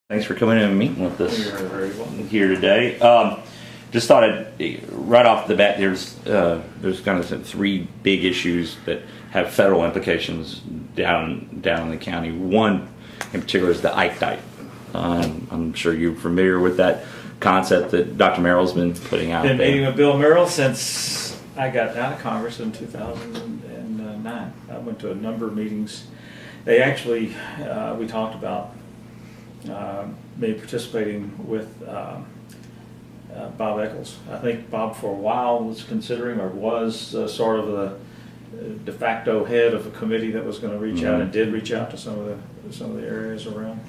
Thanks for coming in and meeting with us You're very welcome. here today. Just thought right off the bat, there's kind of three big issues that have federal implications down in the county. One in particular is the Ike Dike. I'm sure you're familiar with that concept that Dr. Merrill's been putting out. Been meeting with Bill Merrill since I got out of Congress in 2009. I went to a number of meetings. They actually, we talked about me participating with Bob Eccles. I think Bob for a while was considering, or was sort of the de facto head of a committee that was going to reach out, and did reach out to some of the areas around.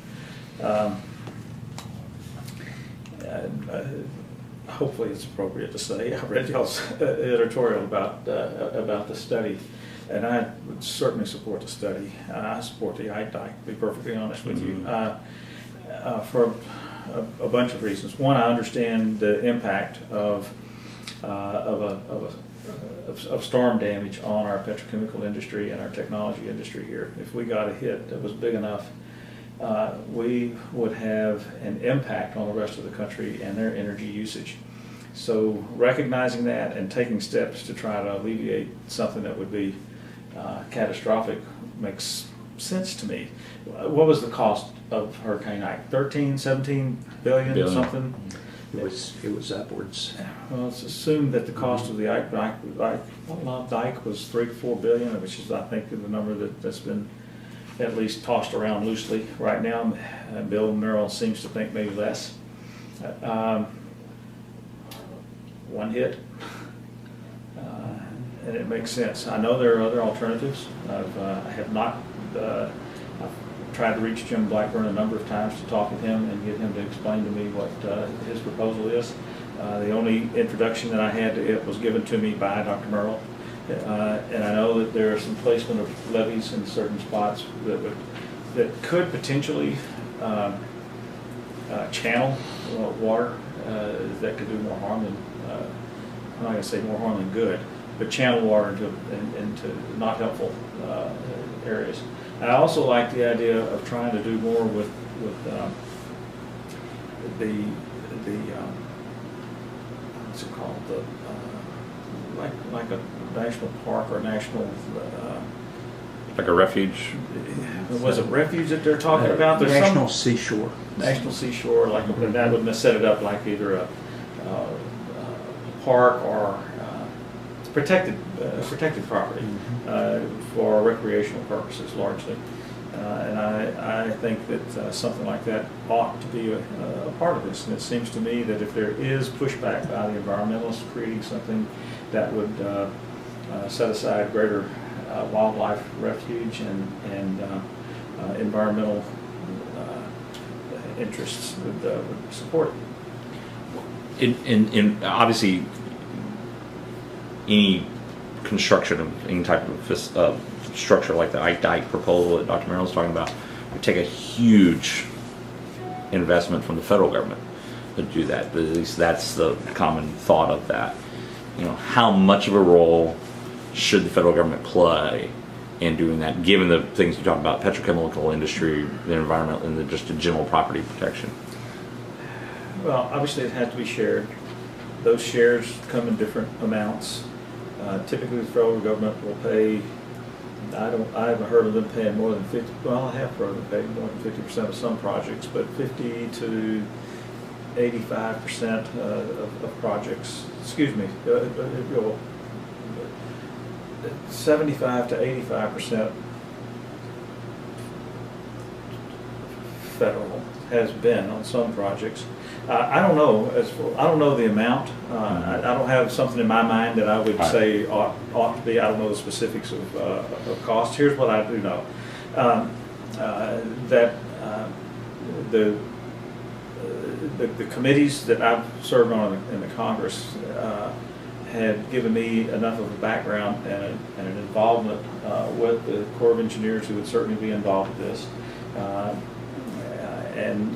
Hopefully it's appropriate to say I read y'all's editorial about the study, and I would certainly support the study. I support the Ike Dike, to be perfectly honest with you, for a bunch of reasons. One, I understand the impact of storm damage on our petrochemical industry and our technology industry here. If we got a hit that was big enough, we would have an impact on the rest of the country and their energy usage. So recognizing that and taking steps to try to alleviate something that would be catastrophic makes sense to me. What was the cost of Hurricane Ike? 13, 17 billion, something? It was upwards. Well, let's assume that the cost of the Ike Dike was 3 to 4 billion, which is, I think, the number that's been at least tossed around loosely right now. Bill Merrill seems to think maybe less. One hit, and it makes sense. I know there are other alternatives. I have not. I've tried to reach Jim Blackburn a number of times to talk with him and get him to explain to me what his proposal is. The only introduction that I had to it was given to me by Dr. Merrill. And I know that there are some placement of levees in certain spots that could potentially channel water that could do more harm than, I'm not going to say more harm than good, but channel water into not helpful areas. I also like the idea of trying to do more with the what's it called, like a national park or national Like a refuge? Was it refuge that they're talking about? There's National seashore. National seashore, like that would set it up like either a park or protected property for recreational purposes largely. And I think that something like that ought to be a part of this. And it seems to me that if there is pushback by the environmentalists creating something that would set aside greater wildlife refuge and environmental interests would support it. In obviously, any construction of any type of structure like the Ike Dike proposal that Dr. Merrill's talking about would take a huge investment from the federal government to do that. But at least that's the common thought of that. You know, how much of a role should the federal government play in doing that, given the things you talk about, petrochemical industry, the environment, and just the general property protection? Well, obviously it has to be shared. Those shares come in different amounts. Typically the federal government will pay, I haven't heard of them paying more than 50, well I have heard of them paying more than 50% of some projects, but 50 to 85% of projects, excuse me, 75 to 85% federal has been on some projects. I don't know I don't know the amount. I don't have something in my mind that I would say ought to be. I don't know the specifics of cost. Here's what I do know: that the committees that I've served on in the Congress had given me enough of a background and an involvement with the Corps of Engineers, who would certainly be involved with this, and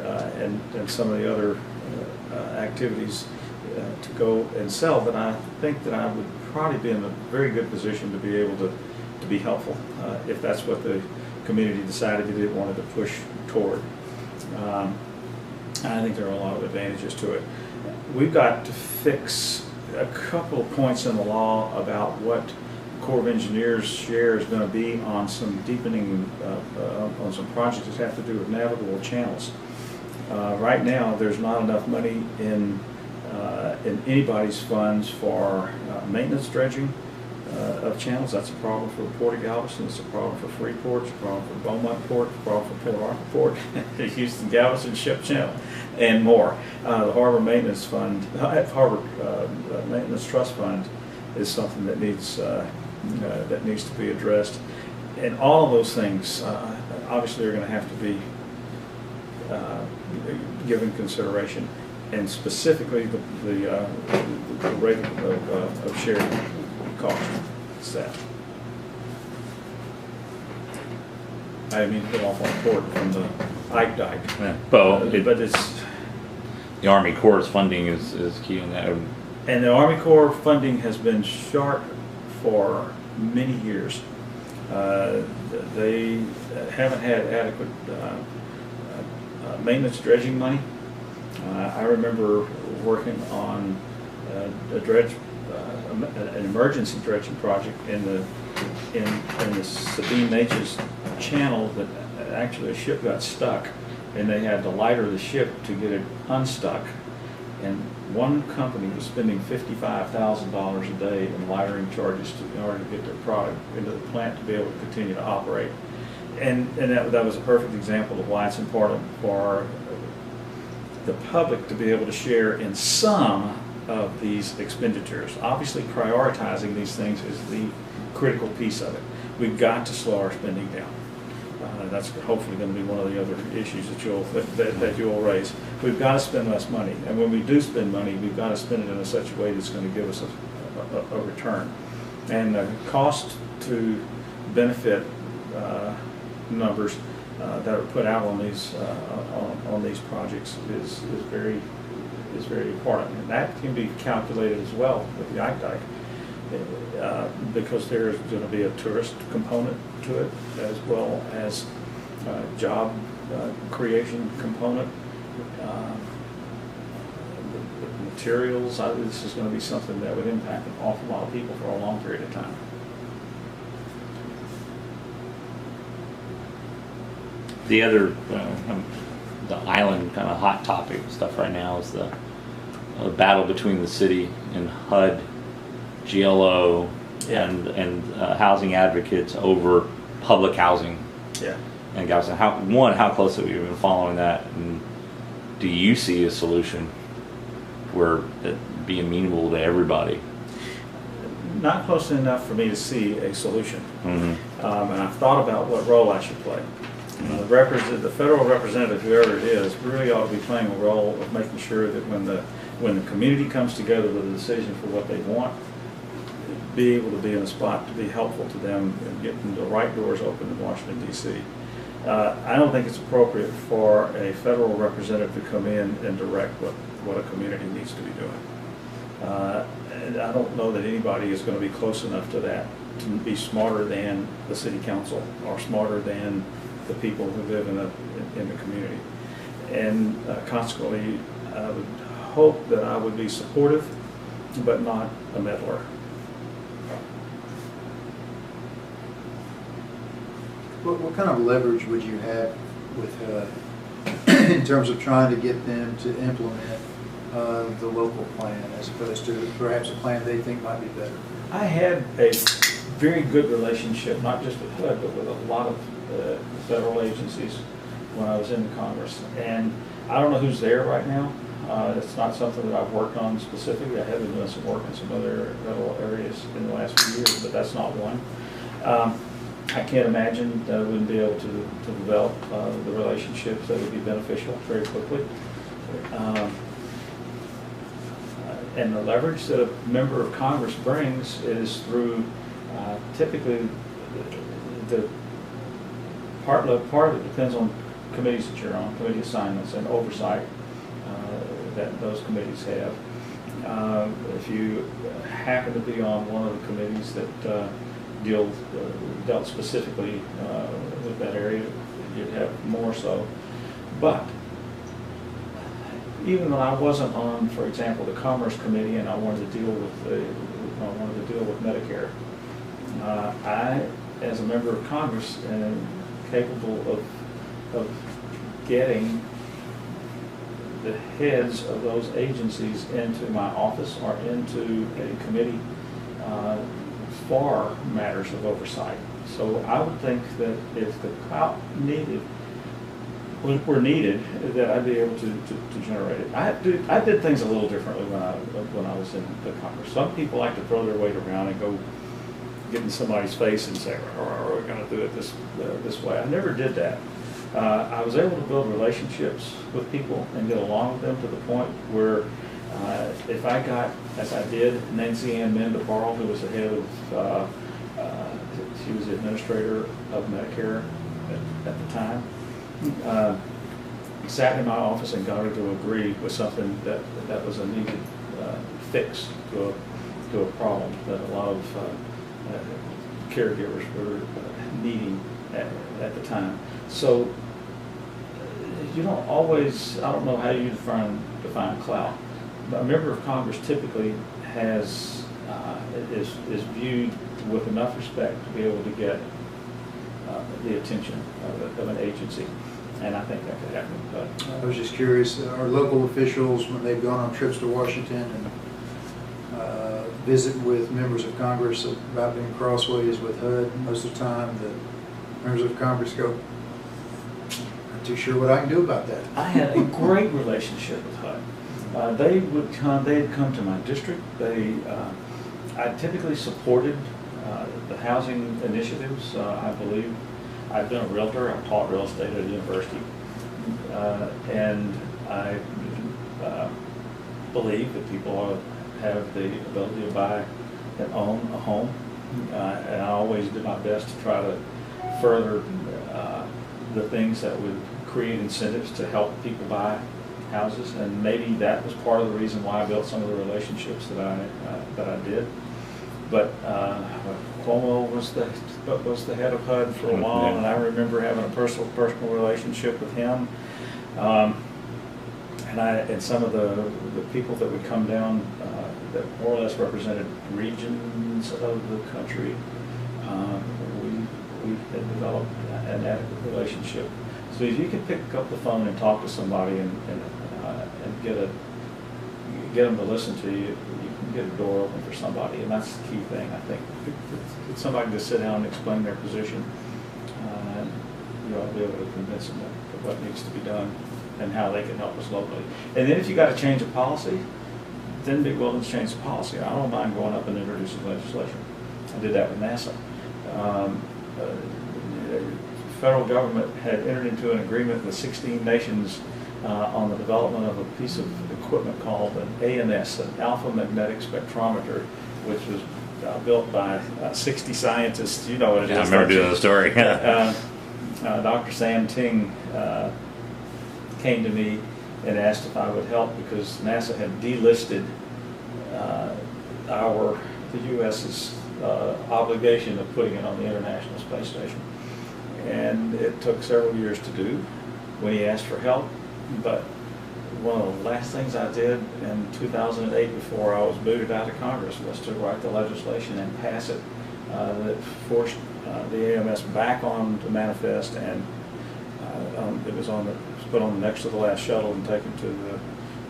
some of the other activities to go and sell, that I think that I would probably be in a very good position to be able to be helpful if that's what the community decided that it wanted to push toward. I think there are a lot of advantages to it. We've got to fix a couple of points in the law about what Corps of Engineers share is going to be on some deepening, on some projects that have to do with navigable channels. Right now, there's not enough money in anybody's funds for maintenance dredging of channels. That's a problem for the Port of Galveston. It's a problem for Freeport. It's a problem for Beaumont Port. It's a problem for Port Arthur Port, the Houston Galveston Ship Channel, and more. The Harbor Maintenance Fund, Harbor Maintenance Trust Fund, is something that needs to be addressed, and all of those things obviously are going to have to be given consideration, and specifically the rate of shared cost staff. I didn't mean to get off on port from the Ike Dike, Yeah. but it's. The Army Corps funding is key in that. And the Army Corps funding has been short for many years. They haven't had adequate maintenance dredging money. I remember working on an emergency dredging project in the Sabine Neches Channel that actually a ship got stuck, and they had to lighter the ship to get it unstuck. And one company was spending $55,000 a day in lightering charges in order to get their product into the plant to be able to continue to operate. And that was a perfect example of why it's important for the public to be able to share in some of these expenditures. Obviously, prioritizing these things is the critical piece of it. We've got to slow our spending down. That's hopefully going to be one of the other issues that you'll raise. We've got to spend less money, and when we do spend money, we've got to spend it in such a way that's going to give us a return. And the cost to benefit numbers that are put out on these projects is very important, and that can be calculated as well with the Ike Dike. Because there's going to be a tourist component to it, as well as job creation component, the materials. This is going to be something that would impact an awful lot of people for a long period of time. The other, the island kind of hot topic stuff right now is the battle between the city and HUD, GLO, Yeah. and housing advocates over public housing. Yeah. And Galveston, how close have you been following that? And do you see a solution where it be amenable to everybody? Not close enough for me to see a solution. Mm-hmm. And I've thought about what role I should play. The federal representative, whoever it is, really ought to be playing a role of making sure that when the community comes together with a decision for what they want, be able to be in a spot to be helpful to them and getting the right doors open in Washington, D.C. I don't think it's appropriate for a federal representative to come in and direct what a community needs to be doing. And I don't know that anybody is going to be close enough to that to be smarter than the city council or smarter than the people who live in the community. And consequently, I would hope that I would be supportive, but not a meddler. What kind of leverage would you have with in terms of trying to get them to implement the local plan as opposed to perhaps a plan they think might be better? I had a very good relationship, not just with HUD, but with a lot of federal agencies when I was in Congress. And I don't know who's there right now. It's not something that I've worked on specifically. I have been doing some work in some other federal areas in the last few years, but that's not one. I can't imagine that I wouldn't be able to develop the relationships that would be beneficial very quickly. And the leverage that a member of Congress brings is through typically the part of it depends on committees that you're on, committee assignments and oversight that those committees have. If you happen to be on one of the committees that dealt specifically with that area, you'd have more so. But even though I wasn't on, for example, the Commerce Committee, and I wanted to deal with Medicare, I, as a member of Congress, am capable of getting the heads of those agencies into my office or into a committee for matters of oversight. So I would think that if the clout were needed, that I'd be able to generate it. I did things a little differently when I was in the Congress. Some people like to throw their weight around and go get in somebody's face and say, "Oh, we're going to do it this way." I never did that. I was able to build relationships with people and get along with them to the point where if I got, as I did, Nancy Ann Mendebarl, who was the head of, she was the administrator of Medicare at the time, sat in my office and got her to agree with something that was a needed fix to a problem that a lot of caregivers were needing at the time. So you don't always, I don't know how you define clout. A member of Congress typically is viewed with enough respect to be able to get the attention of an agency, and I think that could happen. But I was just curious, our local officials, when they've gone on trips to Washington and visit with members of Congress about being crossways with HUD, most of the time the members of Congress go, "Not too sure what I can do about that." I had a great relationship with HUD. They'd come to my district. I typically supported the housing initiatives. I believe I've been a realtor. I taught real estate at a university, and I believe that people have the ability to buy and own a home, and I always did my best to try to further the things that would create incentives to help people buy houses, and maybe that was part of the reason why I built some of the relationships that I did. But Cuomo was the head of HUD for a while, and I remember having a personal relationship with him. And some of the people that would come down that more or less represented regions of the country, we had developed an adequate relationship. So if you can pick up the phone and talk to somebody and get them to listen to you, you can get a door open for somebody, and that's the key thing, I think. Get somebody to sit down and explain their position, you ought to be able to convince them of what needs to be done and how they can help us locally. And then if you got to change a policy, then be willing to change the policy. I don't mind going up and introducing legislation. I did that with NASA. The federal government had entered into an agreement with 16 nations on the development of a piece of equipment called an AMS, an alpha magnetic spectrometer, which was built by 60 scientists. You know what it is. I remember doing the story. Dr. Sam Ting came to me and asked if I would help because NASA had delisted the U.S.'s obligation of putting it on the International Space Station. And it took several years to do when he asked for help. But one of the last things I did in 2008 before I was booted out of Congress was to write the legislation and pass it that forced the AMS back on the manifest, and it was put on next to the last shuttle and taken to the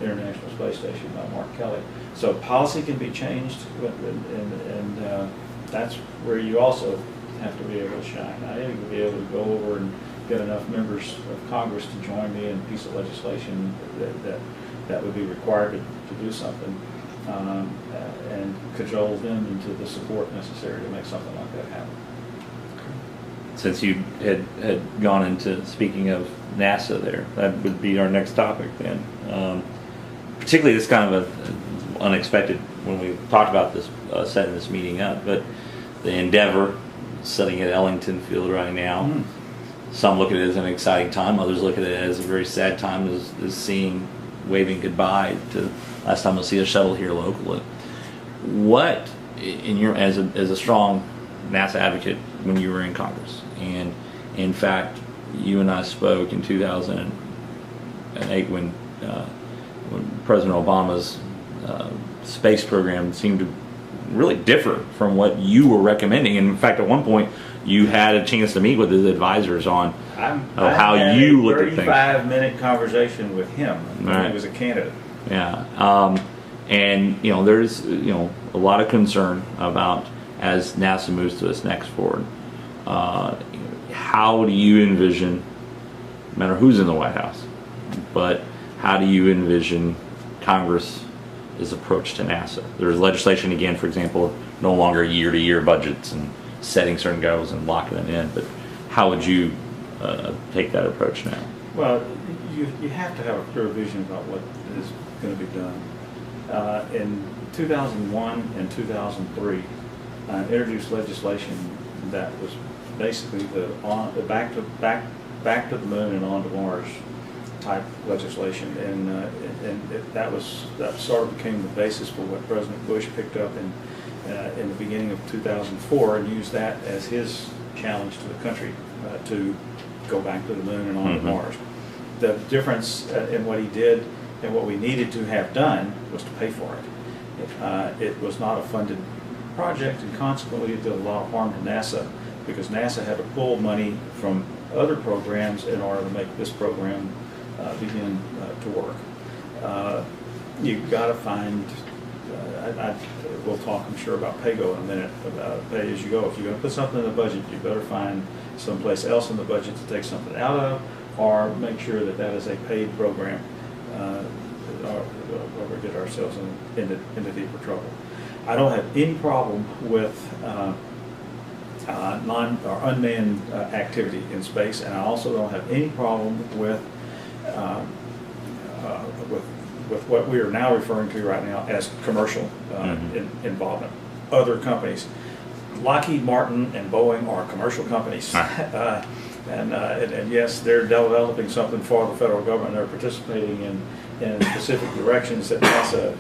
International Space Station by Mark Kelly. So policy can be changed, and that's where you also have to be able to shine. I have to be able to go over and get enough members of Congress to join me in a piece of legislation that would be required to do something, and cajole them into the support necessary to make something like that happen. Since you had gone into speaking of NASA there, that would be our next topic then. Particularly this kind of a unexpected when we talked about this setting this meeting up, but the Endeavor sitting at Ellington Field right now. Mm. Some look at it as an exciting time, others look at it as a very sad time, as waving goodbye to last time we'll see a shuttle here locally. What, in your as a strong NASA advocate when you were in Congress, and in fact, you and I spoke in 2008 when President Obama's space program seemed to really differ from what you were recommending. And in fact, at one point, you had a chance to meet with his advisors on how you look at things. 35-minute conversation with him when Right. he was a candidate. Yeah, and there's a lot of concern about as NASA moves to this next forward. How do you envision, no matter who's in the White House, but how do you envision Congress's approach to NASA? There's legislation again, for example, no longer year-to-year budgets and setting certain goals and locking them in. But how would you take that approach now? Well, you have to have a clear vision about what is going to be done. In 2001 and 2003, introduced legislation that was basically the back to the moon and on to Mars type legislation, and that sort of became the basis for what President Bush picked up in the beginning of 2004 and used that as his challenge to the country to go back to the moon and on to Mars. The difference in what he did and what we needed to have done was to pay for it. It was not a funded project, and consequently it did a lot of harm to NASA because NASA had to pull money from other programs in order to make this program begin to work. You've got to find, we'll talk I'm sure about PAYGO in a minute, about pay as you go. If you're going to put something in the budget, you better find someplace else in the budget to take something out of, or make sure that that is a paid program, or we get ourselves into deeper trouble. I don't have any problem with unmanned activity in space, and I also don't have any problem with what we are now referring to right now as commercial involvement. Other companies, Lockheed Martin and Boeing, are commercial companies, and yes, they're developing something for the federal government. They're participating in specific directions that NASA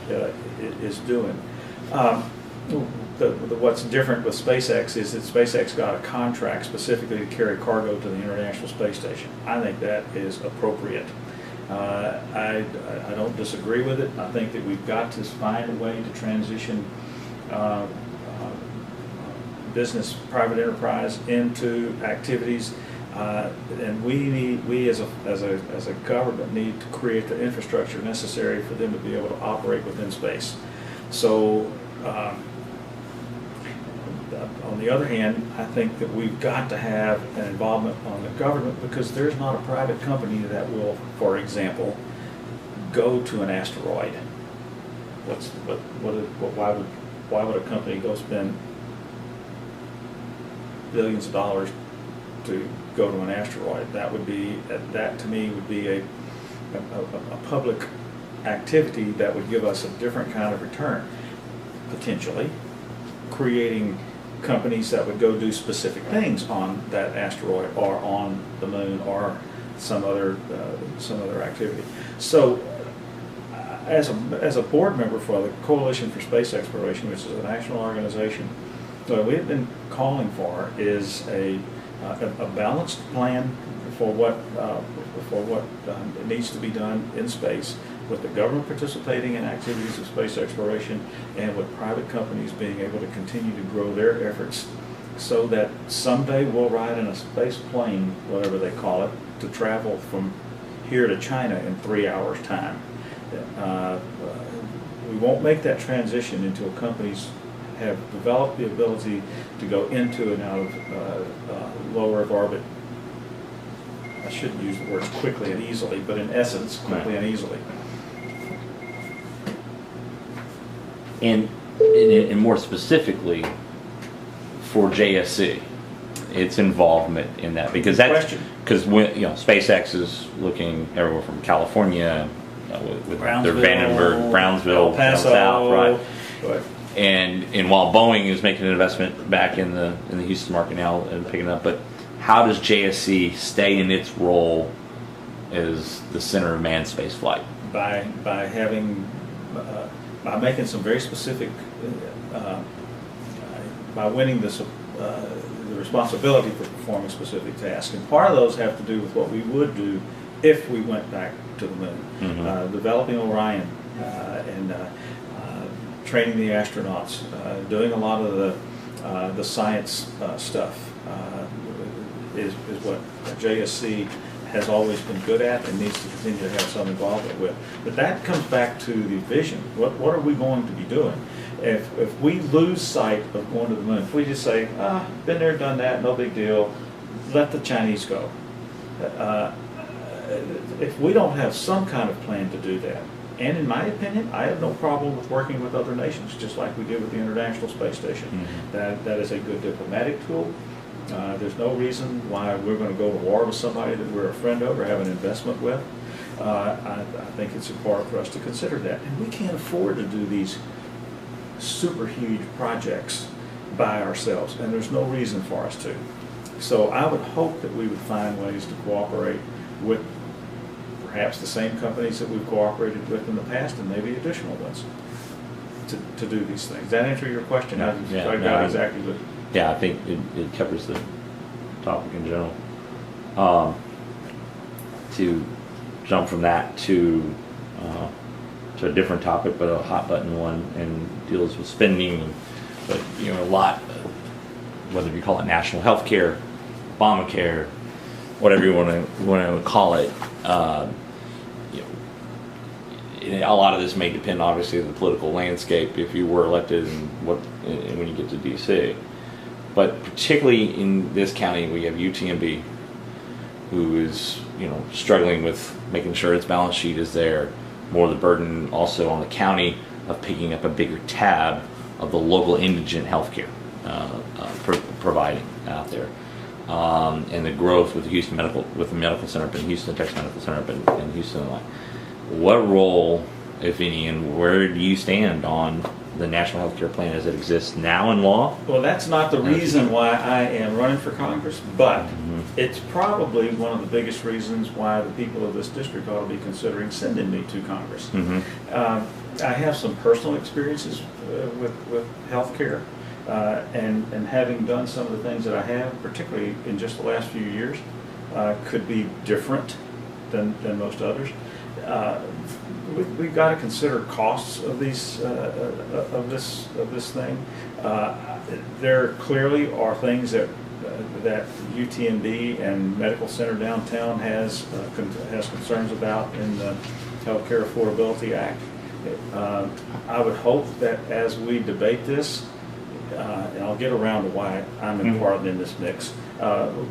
is doing. What's different with SpaceX is that SpaceX got a contract specifically to carry cargo to the International Space Station. I think that is appropriate. I don't disagree with it. I think that we've got to find a way to transition business, private enterprise into activities, and we as a government need to create the infrastructure necessary for them to be able to operate within space. So. On the other hand, I think that we've got to have an involvement on the government, because there's not a private company that will, for example, go to an asteroid. Why would a company go spend billions of dollars to go to an asteroid? That to me would be a public activity that would give us a different kind of return, potentially creating companies that would go do specific things on that asteroid or on the moon or some other activity. So, as a board member for the Coalition for Space Exploration, which is a national organization, what we've been calling for is a balanced plan for what needs to be done in space, with the government participating in activities of space exploration, and with private companies being able to continue to grow their efforts, so that someday we'll ride in a space plane, whatever they call it, to travel from here to China in 3 hours' time. We won't make that transition until companies have developed the ability to go into and out of low Earth orbit. I shouldn't use the words quickly and easily, but in essence, quickly and easily. And more specifically for JSC, its involvement in that, because when SpaceX is looking everywhere from California, with their Vandenberg, Brownsville, South, right? And while Boeing is making an investment back in the Houston market now and picking it up, but how does JSC stay in its role as the center of manned space flight? By making some very specific, by winning the responsibility for performing specific tasks. And part of those have to do with what we would do if we went back to the moon, Mhm. developing Orion, and training the astronauts, doing a lot of the science stuff is what JSC has always been good at and needs to continue to have some involvement with. But that comes back to the vision. What are we going to be doing? If we lose sight of going to the moon, if we just say, been there, done that, no big deal, let the Chinese go. If we don't have some kind of plan to do that, and in my opinion, I have no problem with working with other nations, just like we did with the International Space Station. Mhm. That is a good diplomatic tool. There's no reason why we're going to go to war with somebody that we're a friend of or have an investment with. I think it's important for us to consider that. And we can't afford to do these super huge projects by ourselves, and there's no reason for us to. So I would hope that we would find ways to cooperate with perhaps the same companies that we've cooperated with in the past, and maybe additional ones, to do these things. Does that answer your question? Yeah, I no, got exactly what. Yeah, I think it covers the topic in general. To jump from that to a different topic, but a hot button one, and deals with spending, but a lot, whether you call it national health care, Obamacare, whatever you want to call it. A lot of this may depend, obviously, on the political landscape if you were elected and when you get to DC. But particularly in this county, we have UTMB, who is struggling with making sure its balance sheet is there. More of the burden also on the county of picking up a bigger tab of the local indigent health care providing out there, and the growth with the medical center up in Houston, Texas Medical Center up in Houston. What role, if any, and where do you stand on the National Health Care Plan as it exists now in law? Well, that's not the reason why I am running for Congress, but it's probably one of the biggest reasons why the people of this district ought to be considering sending me to Congress. I have some personal experiences with health care, and having done some of the things that I have, particularly in just the last few years, could be different than most others. We've got to consider costs of these of this thing. There clearly are things that UTMB and Medical Center Downtown has concerns about in the Healthcare Affordability Act. I would hope that as we debate this, and I'll get around to why I'm important in this mix,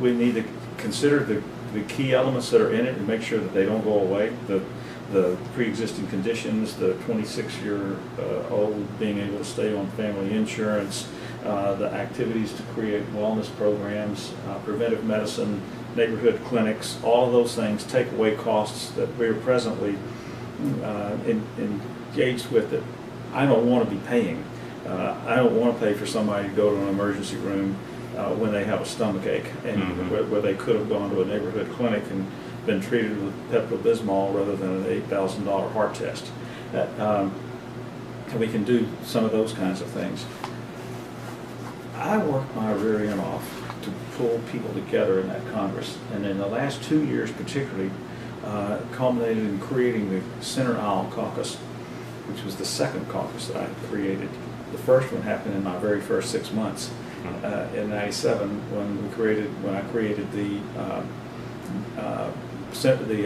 we need to consider the key elements that are in it and make sure that they don't go away. The pre-existing conditions, the 26-year-old being able to stay on family insurance, the activities to create wellness programs, preventive medicine, neighborhood clinics, all of those things take away costs that we're presently engaged with that I don't want to be paying. I don't want to pay for somebody to go to an emergency room when they have a stomach ache, and where they could have gone to a neighborhood clinic and been treated with Pepto-Bismol rather than an $8,000 heart test. We can do some of those kinds of things. I worked my rear end off to pull people together in that Congress, and in the last 2 years particularly, culminated in creating the Center Aisle Caucus, which was the second caucus that I created. The first one happened in my very first 6 months in '97 when I created the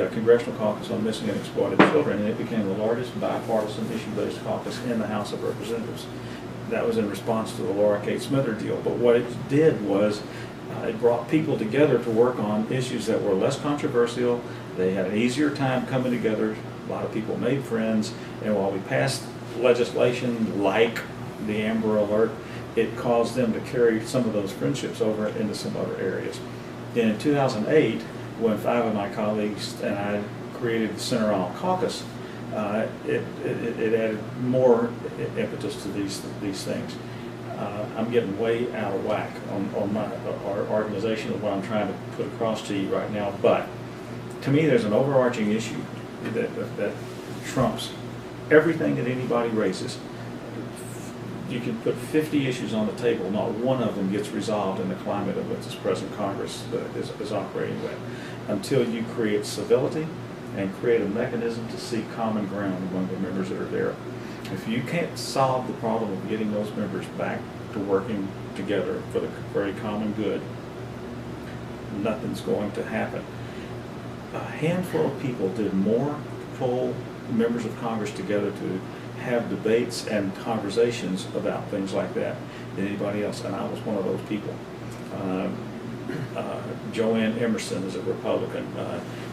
Congressional Caucus on Missing and Exploited Children, and it became the largest bipartisan issue-based caucus in the House of Representatives. That was in response to the Laura Kate Smither deal. But what it did was it brought people together to work on issues that were less controversial. They had an easier time coming together. A lot of people made friends, and while we passed legislation like the Amber Alert, it caused them to carry some of those friendships over into some other areas. Then in 2008, when 5 of my colleagues and I created the Center Aisle Caucus, it added more impetus to these things. I'm getting way out of whack on our organization of what I'm trying to put across to you right now, but to me there's an overarching issue that trumps everything that anybody raises. You can put 50 issues on the table, not one of them gets resolved in the climate of what this present Congress is operating with, until you create civility and create a mechanism to seek common ground among the members that are there. If you can't solve the problem of getting those members back to working together for the very common good, nothing's going to happen. A handful of people did more to pull members of Congress together to have debates and conversations about things like that than anybody else, and I was one of those people. Joanne Emerson is a Republican.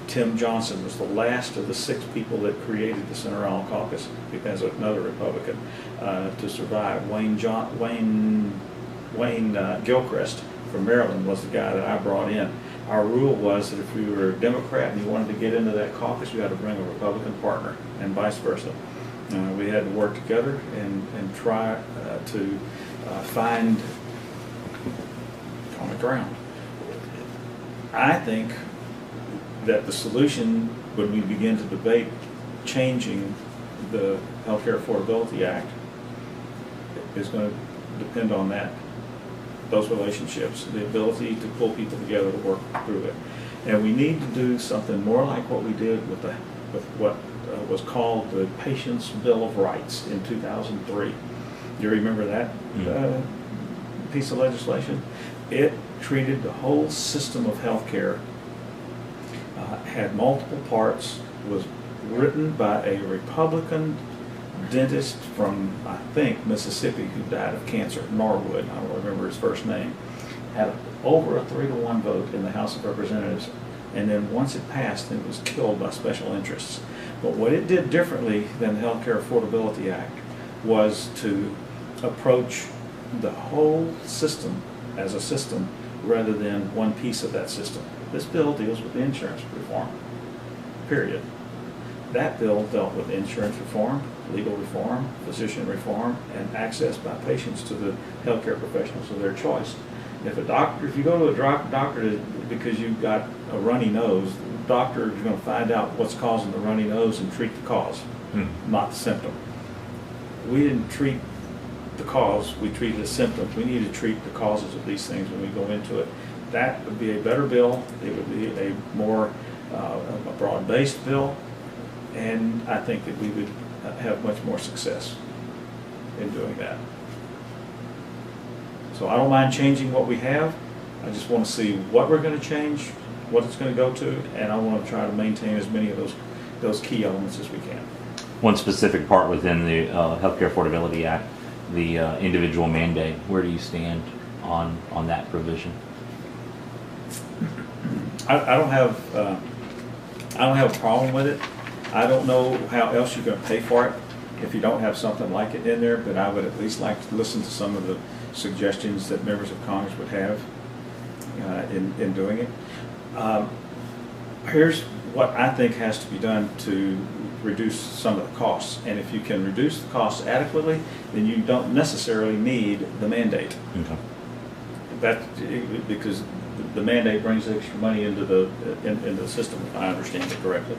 Tim Johnson was the last of the 6 people that created the Center Island Caucus as another Republican to survive. Wayne Gilchrist from Maryland was the guy that I brought in. Our rule was that if you were a Democrat and you wanted to get into that caucus, you had to bring a Republican partner, and vice versa. We had to work together and try to find common ground. I think that the solution, when we begin to debate changing the Healthcare Affordability Act, is going to depend on those relationships, the ability to pull people together to work through it. And we need to do something more like what we did with what was called the Patient's Bill of Rights in 2003. You remember that piece of legislation? It treated the whole system of healthcare, had multiple parts, was written by a Republican dentist from, I think, Mississippi, who died of cancer, Norwood, I don't remember his first name, had over a 3-to-1 vote in the House of Representatives, and then once it passed, it was killed by special interests. But what it did differently than the Healthcare Affordability Act was to approach the whole system as a system rather than one piece of that system. This bill deals with insurance reform, period. That bill dealt with insurance reform, legal reform, physician reform, and access by patients to the healthcare professionals of their choice. If you go to a doctor because you've got a runny nose, the doctor is going to find out what's causing the runny nose and treat the cause, not the symptom. We didn't treat the cause, we treated the symptoms. We need to treat the causes of these things when we go into it. That would be a better bill. It would be a more a broad-based bill, and I think that we would have much more success in doing that. So I don't mind changing what we have. I just want to see what we're going to change, what it's going to go to, and I want to try to maintain as many of those key elements as we can. One specific part within the Healthcare Affordability Act, the individual mandate, where do you stand on that provision? I don't have a problem with it. I don't know how else you're going to pay for it if you don't have something like it in there, but I would at least like to listen to some of the suggestions that members of Congress would have in doing it. Here's what I think has to be done to reduce some of the costs, and if you can reduce the costs adequately, then you don't necessarily need the mandate. Okay. Because the mandate brings extra money into the system, if I understand it correctly.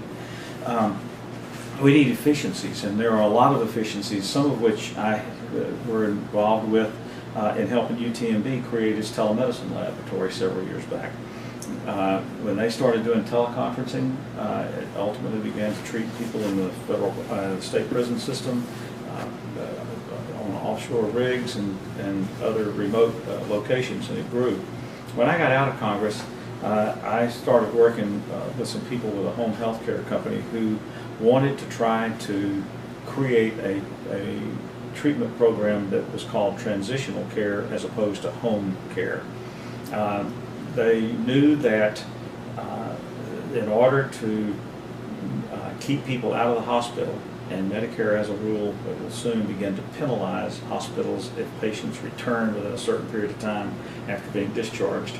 We need efficiencies, and there are a lot of efficiencies, some of which I were involved with in helping UTMB create its telemedicine laboratory several years back. When they started doing teleconferencing, it ultimately began to treat people in the federal state prison system on offshore rigs and other remote locations, and it grew. When I got out of Congress, I started working with some people with a home health care company who wanted to try to create a treatment program that was called transitional care as opposed to home care. They knew that in order to keep people out of the hospital, and Medicare as a rule will soon begin to penalize hospitals if patients return within a certain period of time after being discharged,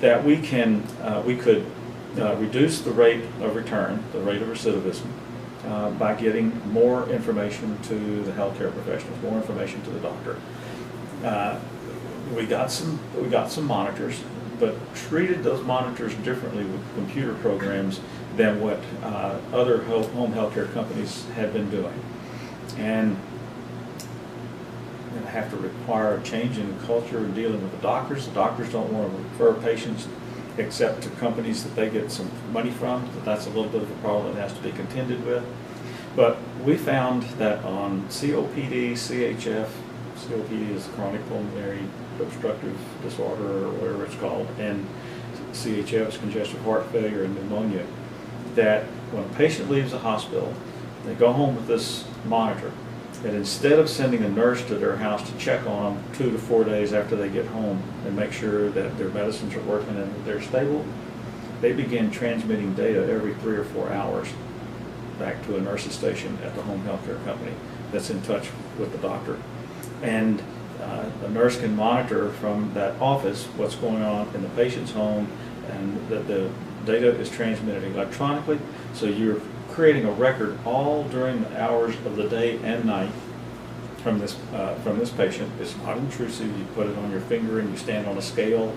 that we could reduce the rate of return, the rate of recidivism, by getting more information to the healthcare professionals, more information to the doctor. We got some monitors, but treated those monitors differently with computer programs than what other home healthcare companies had been doing, and have to require a change in culture in dealing with the doctors. The doctors don't want to refer patients except to companies that they get some money from. That's a little bit of a problem that has to be contended with. But we found that on COPD, CHF, COPD is chronic pulmonary obstructive disorder or whatever it's called, and CHF is congestive heart failure and pneumonia, that when a patient leaves the hospital, they go home with this monitor, and instead of sending a nurse to their house to check on them 2 to 4 days after they get home and make sure that their medicines are working and that they're stable, they begin transmitting data every 3 or 4 hours back to a nurse's station at the home health care company that's in touch with the doctor. And the nurse can monitor from that office what's going on in the patient's home, and the data is transmitted electronically. So you're creating a record all during the hours of the day and night from this patient. It's not intrusive. You put it on your finger and you stand on a scale,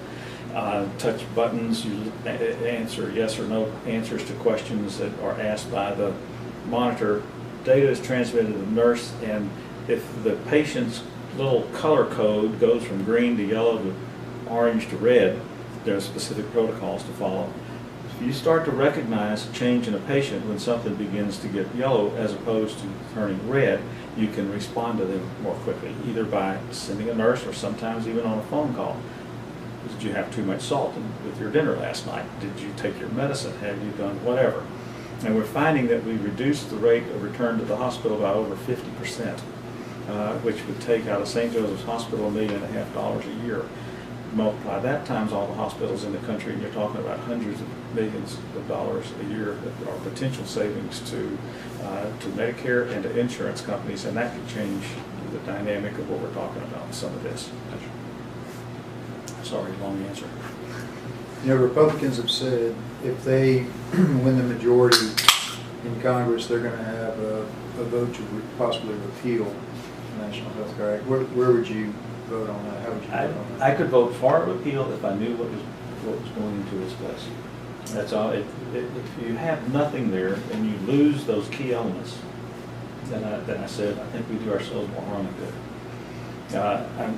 touch buttons, you answer yes or no answers to questions that are asked by the monitor. Data is transmitted to the nurse, and if the patient's little color code goes from green to yellow to orange to red, there are specific protocols to follow. If you start to recognize a change in a patient when something begins to get yellow as opposed to turning red, you can respond to them more quickly, either by sending a nurse or sometimes even on a phone call. Did you have too much salt with your dinner last night? Did you take your medicine? Have you done whatever? And we're finding that we reduced the rate of return to the hospital by over 50%, which would take out of St. Joseph's Hospital $1.5 million a year. Multiply that times all the hospitals in the country, and you're talking about hundreds of millions of dollars a year that are potential savings to Medicare and to insurance companies, and that could change the dynamic of what we're talking about in some of this. Sorry, long answer. You know, Republicans have said if they win the majority in Congress, they're going to have a vote to possibly repeal the National Health Care Act. Where would you vote on that? How would you vote on that? I could vote for repeal if I knew what was going into its place. That's all. If you have nothing there and you lose those key elements, then I said I think we do ourselves more harm than good.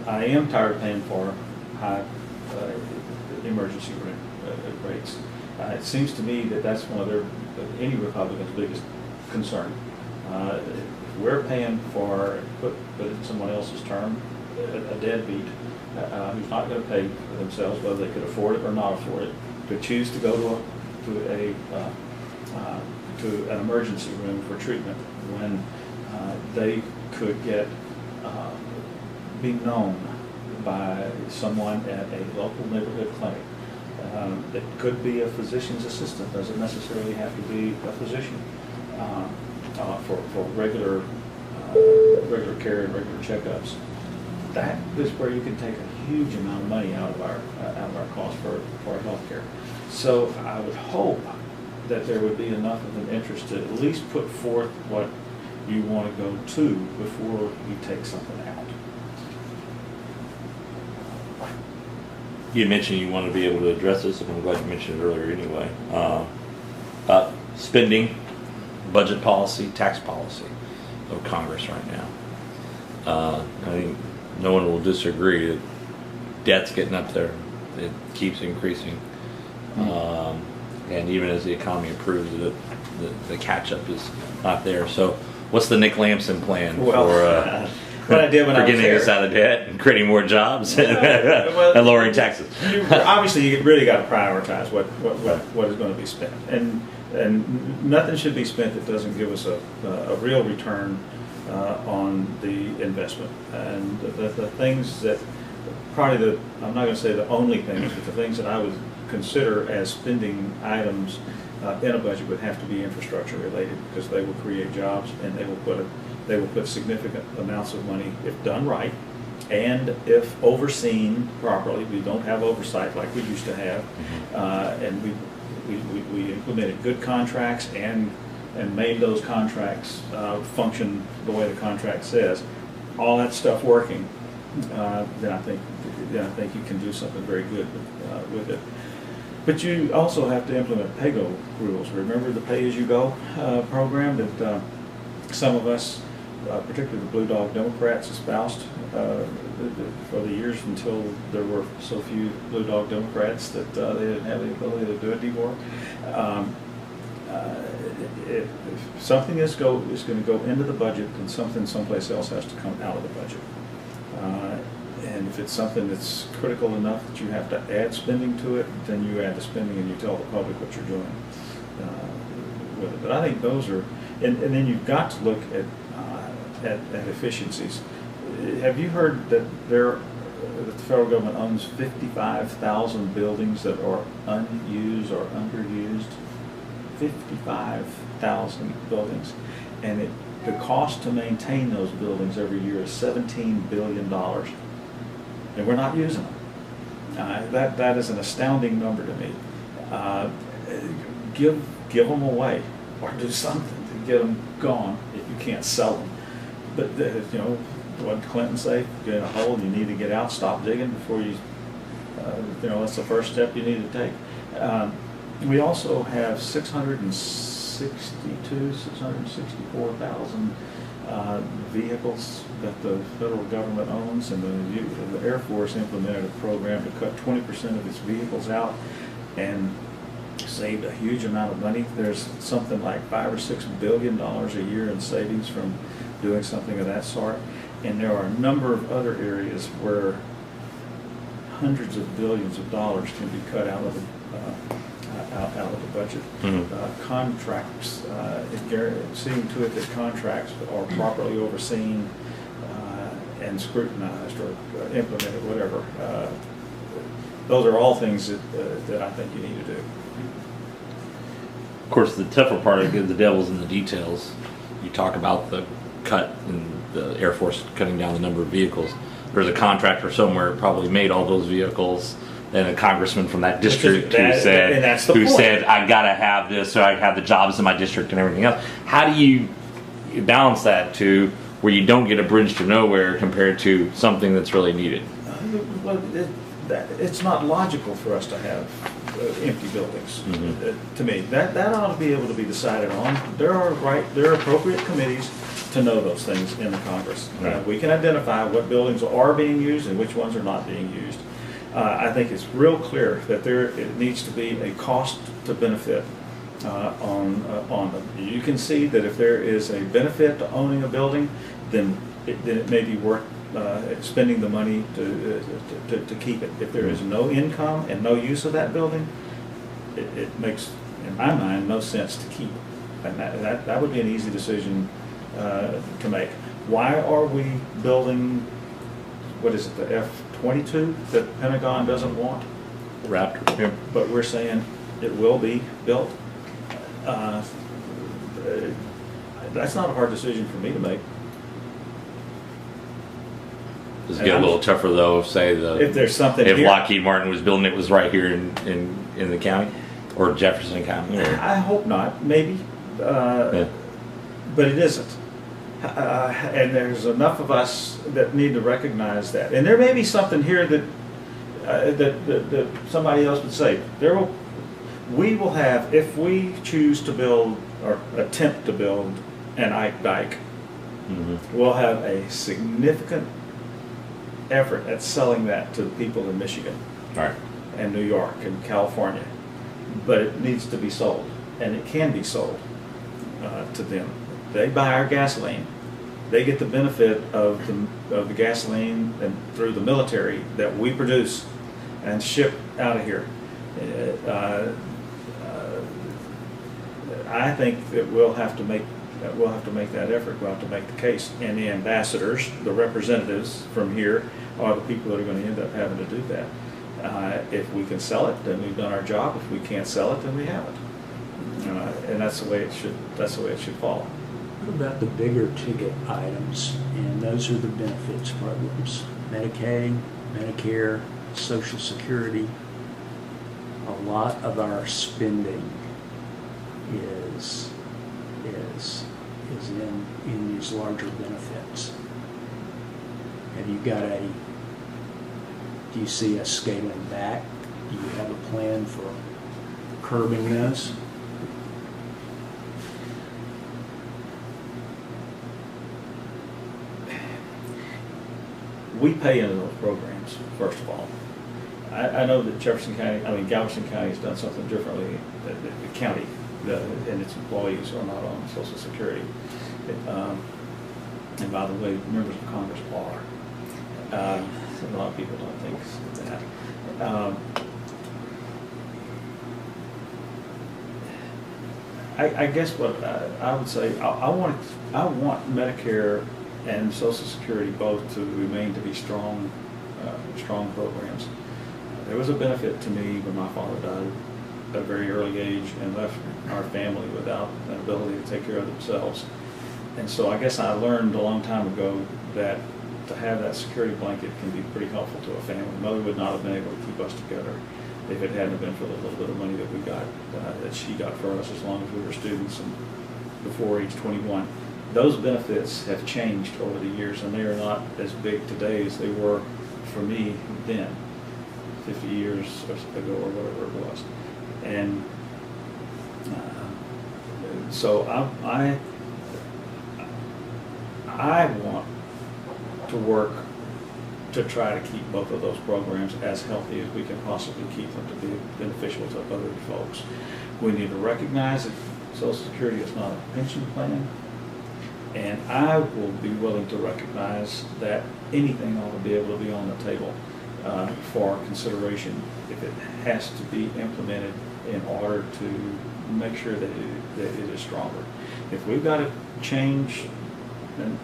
I am tired of paying for high emergency rates. It seems to me that that's one of any Republican's biggest concern. If we're paying for, put it in someone else's term, a deadbeat who's not going to pay for themselves, whether they could afford it or not afford it, to choose to go to an emergency room for treatment when they could be known by someone at a local neighborhood clinic. It could be a physician's assistant, doesn't necessarily have to be a physician, for regular care and regular checkups. That is where you can take a huge amount of money out of our cost for our health care. So I would hope that there would be enough of an interest to at least put forth what you want to go to before you take something out. You mentioned you want to be able to address this, and I'm glad you mentioned it earlier anyway. Spending, budget policy, tax policy of Congress right now. I think no one will disagree that debt's getting up there. It keeps increasing. And even as the economy improves, the catch-up is not there. So what's the Nick Lampson plan for... What I did when I was getting us out of debt and creating more jobs and lowering taxes. Obviously, you really got to prioritize what is going to be spent, and nothing should be spent that doesn't give us a real return on the investment. And the things that probably I'm not going to say the only things, but the things that I would consider as spending items in a budget would have to be infrastructure related, because they will create jobs and they will put significant amounts of money, if done right, and if overseen properly. We don't have oversight like we used to have, and we implemented good contracts and made those contracts function the way the contract says. All that stuff working, then I think you can do something very good with it. But you also have to implement pay-go rules. Remember the pay-as-you-go program that some of us particularly the Blue Dog Democrats, espoused for the years until there were so few Blue Dog Democrats that they didn't have the ability to do it anymore. If something is going to go into the budget, then something someplace else has to come out of the budget. And if it's something that's critical enough that you have to add spending to it, then you add the spending and you tell the public what you're doing with it. But I think those are, and then you've got to look at efficiencies. Have you heard that the federal government owns 55,000 buildings that are unused or underused? 55,000 buildings, and the cost to maintain those buildings every year is $17 billion, and we're not using them. That is an astounding number to me. Give them away, or do something to get them gone if you can't sell them. But what did Clinton say? Get in a hole and you need to get out. Stop digging before you. That's the first step you need to take. We also have 664,000 vehicles that the federal government owns, and the Air Force implemented a program to cut 20% of its vehicles out and saved a huge amount of money. There's something like $5 or $6 billion a year in savings from doing something of that sort. And there are a number of other areas where hundreds of billions of dollars can be cut out of the budget. Contracts, seeing to it that contracts are properly overseen and scrutinized or implemented, whatever. Those are all things that I think you need to do. Of course, the tougher part of the devil's in the details. You talk about the cut in the Air Force cutting down the number of vehicles. There's a contractor somewhere who probably made all those vehicles, and a congressman from that district who said, I gotta have this, so I have the jobs in my district and everything else. How do you balance that to where you don't get a bridge to nowhere compared to something that's really needed? Well, it's not logical for us to have empty buildings. To me, that ought to be able to be decided on. There are appropriate committees to know those things in the Congress. We can identify what buildings are being used and which ones are not being used. I think it's real clear that it needs to be a cost to benefit on them. You can see that if there is a benefit to owning a building, then it may be worth spending the money to keep it. If there is no income and no use of that building, it makes, in my mind, no sense to keep it. And that would be an easy decision to make. Why are we building, what is it, the F-22 that the Pentagon doesn't want? Raptor. Yeah. But we're saying it will be built. That's not a hard decision for me to make. Does it get a little tougher though? Say if there's something if here, Lockheed Martin was building it was right here in the county or Jefferson County. I hope not. Maybe, but it isn't. And there's enough of us that need to recognize that. And there may be something here that somebody else would say. We will have, if we choose to build or attempt to build an Ike Dike, we'll have a significant effort at selling that to the people in Michigan, and New York and California. But it needs to be sold, and it can be sold to them. They buy our gasoline. They get the benefit of the gasoline and through the military that we produce and ship out of here. I think that we'll have to make that effort. We'll have to make the case, and the ambassadors, the representatives from here, are the people that are going to end up having to do that. If we can sell it, then we've done our job. If we can't sell it, then we haven't. And that's the way it should. That's the way it should fall. What about the bigger ticket items? And those are the benefits programs: Medicaid, Medicare, Social Security. A lot of our spending is in these larger benefits. Have you got do you see us scaling back? Do you have a plan for curbing those? we pay into those programs, first of all. I know that Galveston County has done something differently. The county and its employees are not on Social Security. And by the way, members of Congress are. A lot of people don't think that. I guess what I would say, I want Medicare and Social Security both to remain to be strong programs. There was a benefit to me when my father died at a very early age and left our family without an ability to take care of themselves. And so I guess I learned a long time ago that to have that security blanket can be pretty helpful to a family. Mother would not have been able to keep us together if it hadn't been for the little bit of money that we got, that she got for us as long as we were students and before age 21. Those benefits have changed over the years, and they are not as big today as they were for me then, 50 years ago or whatever it was. And so I want to work to try to keep both of those programs as healthy as we can possibly keep them to be beneficial to other folks. We need to recognize that Social Security is not a pension plan, and I will be willing to recognize that anything ought to be able to be on the table for consideration if it has to be implemented in order to make sure that it is stronger. If we've got to change, and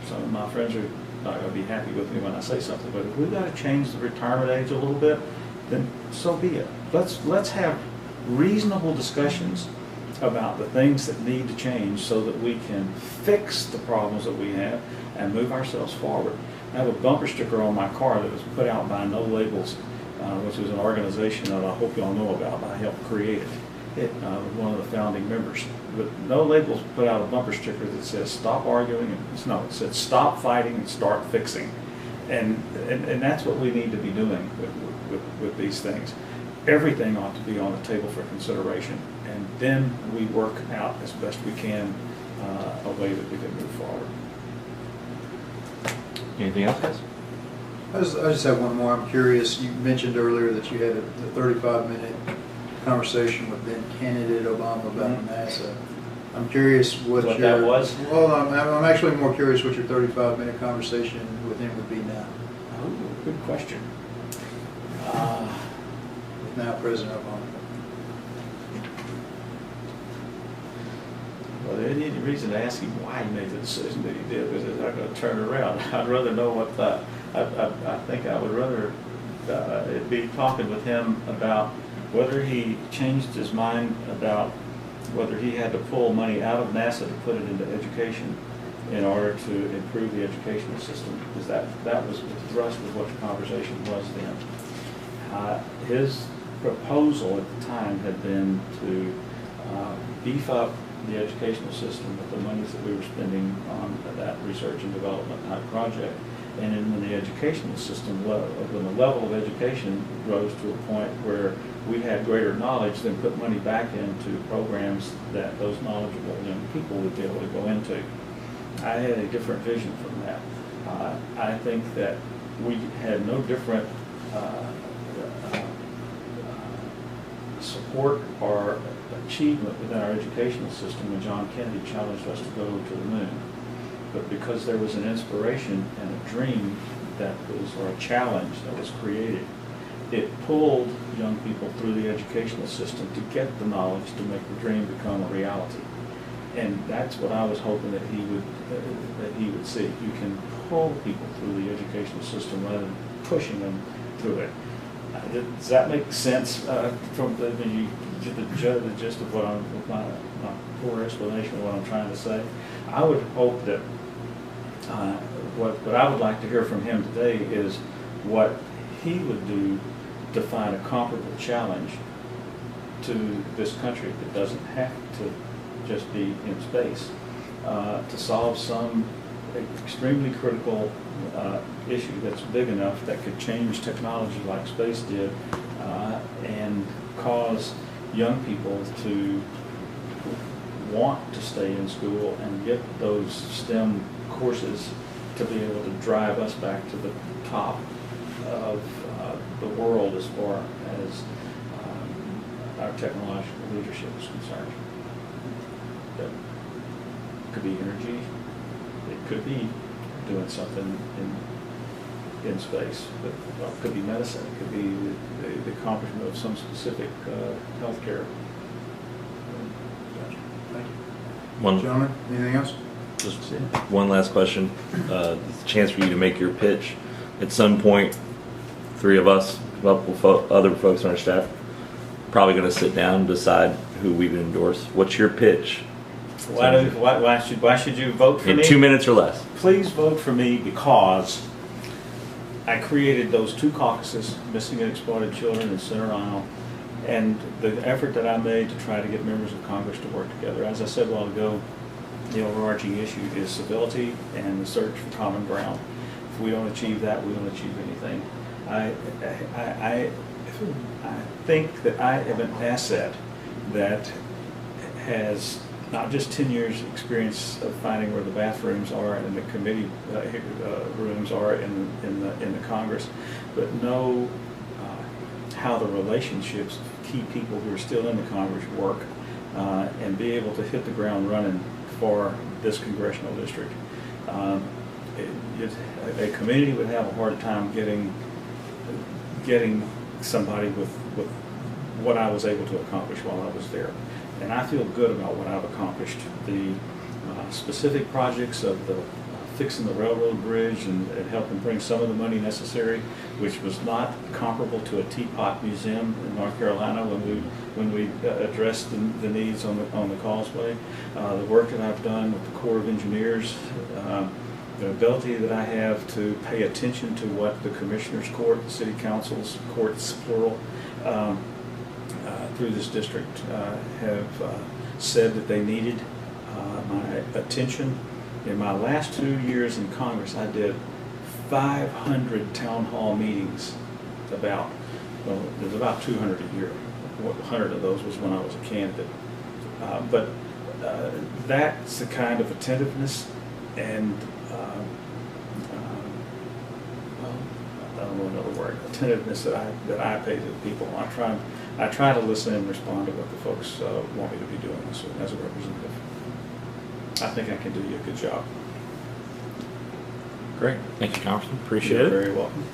some of my friends are not going to be happy with me when I say something, but if we've got to change the retirement age a little bit, then so be it. Let's have reasonable discussions about the things that need to change so that we can fix the problems that we have and move ourselves forward. I have a bumper sticker on my car that was put out by No Labels, which was an organization that I hope you all know about. I helped create it. One of the founding members. But No Labels put out a bumper sticker that says "Stop arguing," it said "Stop fighting and start fixing," and that's what we need to be doing with these things. Everything ought to be on the table for consideration, and then we work out as best we can a way that we can move forward. Anything else, guys? I just have one more. I'm curious. You mentioned earlier that you had a 35-minute conversation with then candidate Obama about NASA. I'm curious what that was? Well, I'm actually more curious what your 35-minute conversation with him would be now. Oh, good question. With now President Obama. Well, there isn't any reason to ask him why he made the decision that he did, because it's not going to turn around. I'd rather know what I think I would rather it be talking with him about whether he changed his mind about whether he had to pull money out of NASA to put it into education in order to improve the educational system, because that was the thrust of what the conversation was then. His proposal at the time had been to beef up the educational system with the monies that we were spending on that research and development type project. And then when the educational system, when the level of education rose to a point where we had greater knowledge, then put money back into programs that those knowledgeable young people would be able to go into. I had a different vision from that. I think that we had no different support or achievement within our educational system when John Kennedy challenged us to go to the moon. But because there was an inspiration and a dream that was, or a challenge that was created, it pulled young people through the educational system to get the knowledge to make the dream become a reality. And that's what I was hoping that he would see. You can pull people through the educational system rather than pushing them through it. Does that make sense from the gist of what my poor explanation of what I'm trying to say? I would hope that what I would like to hear from him today is what he would do to find a comparable challenge to this country that doesn't have to just be in space, to solve some extremely critical issue that's big enough that could change technology like space did, and cause young people to want to stay in school and get those STEM courses to be able to drive us back to the top of the world as far as our technological leadership is concerned. That could be energy, it could be doing something in space, but it could be medicine, it could be the accomplishment of some specific healthcare. Gotcha. Thank you. One, Gentlemen, anything else? just one last question. It's a chance for you to make your pitch. At some point, three of us, other folks on our staff, probably going to sit down and decide who we would endorse. What's your pitch? Why should you vote for In me? 2 minutes or less. Please vote for me because I created those two caucuses, Missing and Exploited Children and Center Isle, and the effort that I made to try to get members of Congress to work together. As I said a while ago, the overarching issue is civility and the search for common ground. If we don't achieve that, we don't achieve anything. I think that I have an asset that has not just 10 years experience of finding where the bathrooms are and the committee rooms are in the Congress, but know how the relationships of key people who are still in the Congress work, and be able to hit the ground running for this congressional district. A community would have a hard time getting somebody with what I was able to accomplish while I was there. And I feel good about what I've accomplished. The specific projects of the fixing the railroad bridge and helping bring some of the money necessary, which was not comparable to a teapot museum in North Carolina when we addressed the needs on the causeway. The work that I've done with the Corps of Engineers, the ability that I have to pay attention to what the Commissioner's Court, the City Council's courts, plural, through this district have said that they needed my attention. In my last 2 years in Congress, I did 500 town hall meetings about, well, there's about 200 a year. 100 of those was when I was a candidate. But that's the kind of attentiveness and, well, I don't know another word, attentiveness that I pay to the people. I try to listen and respond to what the folks want me to be doing as a representative. I think I can do you a good job. Great. Thank you, Congressman. Appreciate You're it. very welcome.